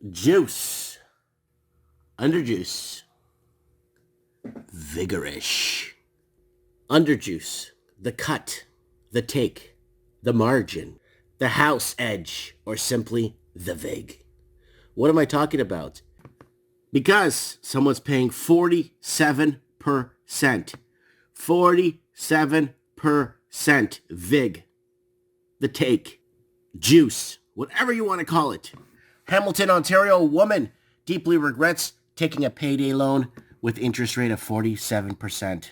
Juice, underjuice, vigorish. Underjuice, the cut, the take, the margin, the house edge, or simply the vig. What am I talking about? Because someone's paying 47%. 47% vig. The take, juice, whatever you want to call it. Hamilton, Ontario woman deeply regrets taking a payday loan with interest rate of 47%.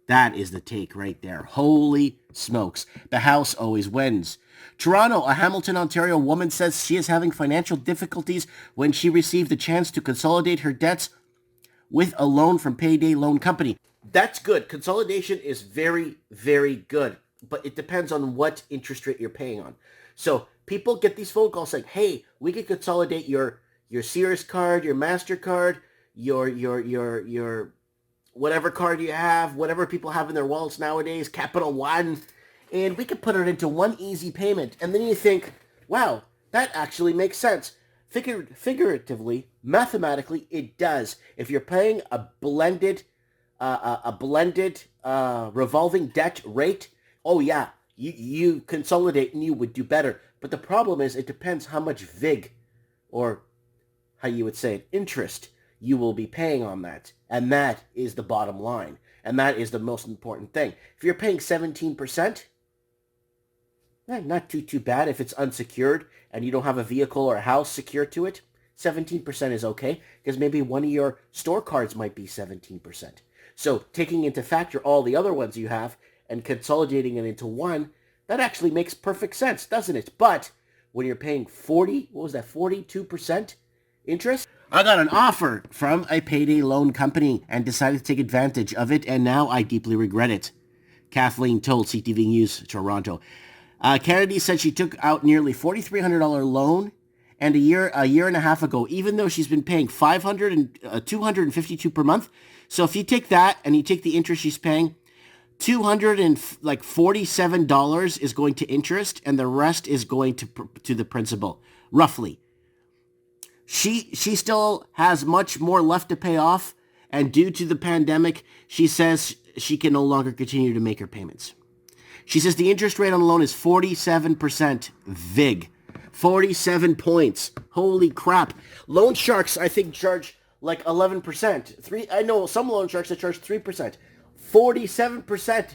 That is the take right there. Holy smokes. The house always wins. Toronto, a Hamilton, Ontario woman says she is having financial difficulties when she received the chance to consolidate her debts with a loan from Payday Loan Company. That's good. Consolidation is very, very good, but it depends on what interest rate you're paying on. So people get these phone calls saying, hey, we can consolidate your Sears card, your MasterCard, your whatever card you have, whatever people have in their wallets nowadays, Capital One, and we could put it into one easy payment. And then you think, wow, that actually makes sense. Figuratively, mathematically, it does. If you're paying a blended revolving debt rate, oh yeah, you consolidate and you would do better. But the problem is it depends how much vig, or how you would say it, interest, you will be paying on that. And that is the bottom line. And that is the most important thing. If you're paying 17%, not too bad if it's unsecured and you don't have a vehicle or a house secured to it. 17% is okay, because maybe one of your store cards might be 17%. So taking into factor all the other ones you have and consolidating it into one, that actually makes perfect sense, doesn't it? But when you're paying 42% interest, I got an offer from a payday loan company and decided to take advantage of it, and now I deeply regret it. Kathleen told CTV News Toronto. Kennedy said she took out nearly $4,300 loan, and a year and a half ago, even though she's been paying $252 per month. So if you take that and you take the interest she's paying, $247 is going to interest, and the rest is going to the principal, roughly. She still has much more left to pay off, and due to the pandemic, she says she can no longer continue to make her payments. She says the interest rate on the loan is 47% VIG. 47 points. Holy crap. Loan sharks, I think, charge like 11%. I know some loan sharks that charge 3%. 47%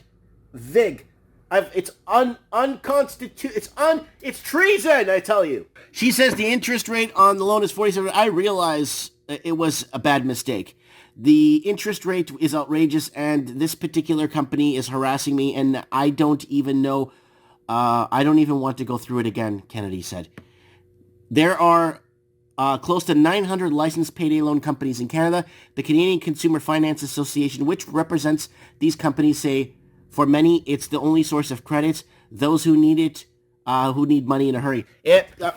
VIG. It's unconstitutional. It's treason, I tell you. She says the interest rate on the loan is 47. I realize it was a bad mistake. The interest rate is outrageous, and this particular company is harassing me, and I don't even know. I don't even want to go through it again, Kennedy said. There are close to 900 licensed payday loan companies in Canada. The Canadian Consumer Finance Association, which represents these companies, say for many, it's the only source of credit. Those who need it, who need money in a hurry.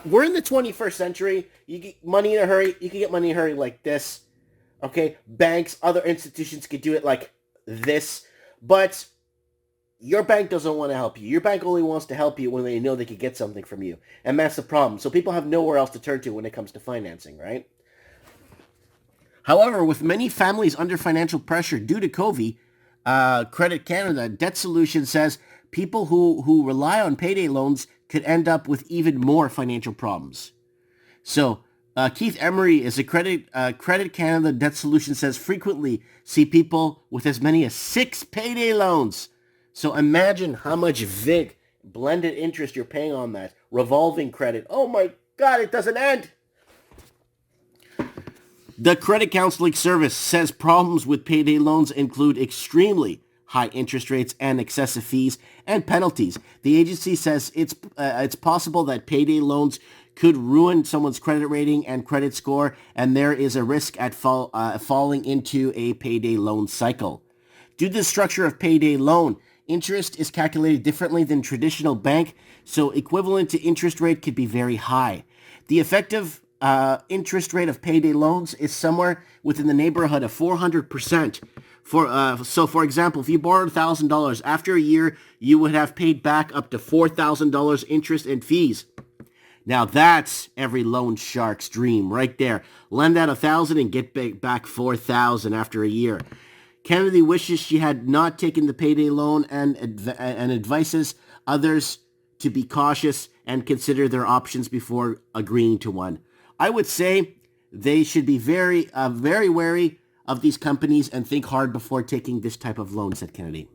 We're in the 21st century. You get money in a hurry. You can get money in a hurry like this. Okay? Banks, other institutions could do it like this. But your bank doesn't want to help you. Your bank only wants to help you when they know they could get something from you. And that's the problem. So people have nowhere else to turn to when it comes to financing, right? However, with many families under financial pressure due to COVID, Credit Canada Debt Solution says people who rely on payday loans could end up with even more financial problems. So Keith Emery is a Credit Canada Debt Solution says frequently see people with as many as 6 payday loans. So imagine how much VIG, blended interest, you're paying on that. Revolving credit. Oh my God, it doesn't end. The Credit Counseling Service says problems with payday loans include extremely high interest rates and excessive fees and penalties. The agency says it's possible that payday loans could ruin someone's credit rating and credit score, and there is a risk at falling into a payday loan cycle. Due to the structure of payday loan, interest is calculated differently than traditional bank, so equivalent to interest rate could be very high. The effective interest rate of payday loans is somewhere within the neighborhood of 400%. For example, if you borrowed $1,000, after a year, you would have paid back up to $4,000 interest and fees. Now that's every loan shark's dream right there. Lend out 1,000 and get back 4,000 after a year. Kennedy wishes she had not taken the payday loan and advises others to be cautious and consider their options before agreeing to one. I would say they should be very wary of these companies and think hard before taking this type of loan, said Kennedy.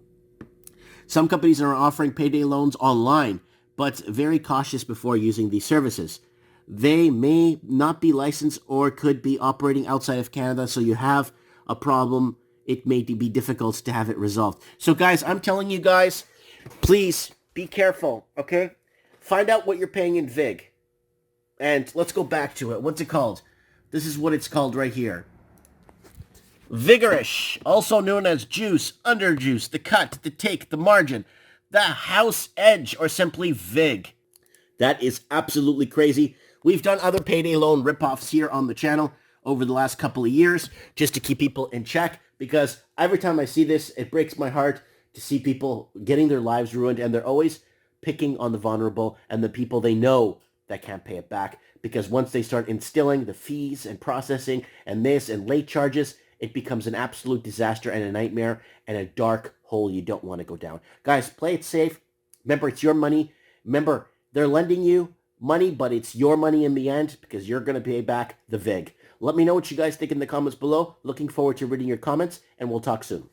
Some companies are offering payday loans online, but very cautious before using these services. They may not be licensed or could be operating outside of Canada, so you have a problem. It may be difficult to have it resolved. So guys, I'm telling you guys, please be careful, okay? Find out what you're paying in VIG. And let's go back to it. What's it called? This is what it's called right here. Vigorish, also known as juice, underjuice, the cut, the take, the margin, the house edge, or simply VIG. That is absolutely crazy. We've done other payday loan ripoffs here on the channel over the last couple of years just to keep people in check, because every time I see this, it breaks my heart to see people getting their lives ruined, and they're always picking on the vulnerable and the people they know that can't pay it back, because once they start instilling the fees and processing and this and late charges, it becomes an absolute disaster and a nightmare and a dark hole you don't want to go down. Guys, play it safe. Remember, it's your money. Remember, they're lending you money, but it's your money in the end because you're going to pay back the VIG. Let me know what you guys think in the comments below. Looking forward to reading your comments, and we'll talk soon.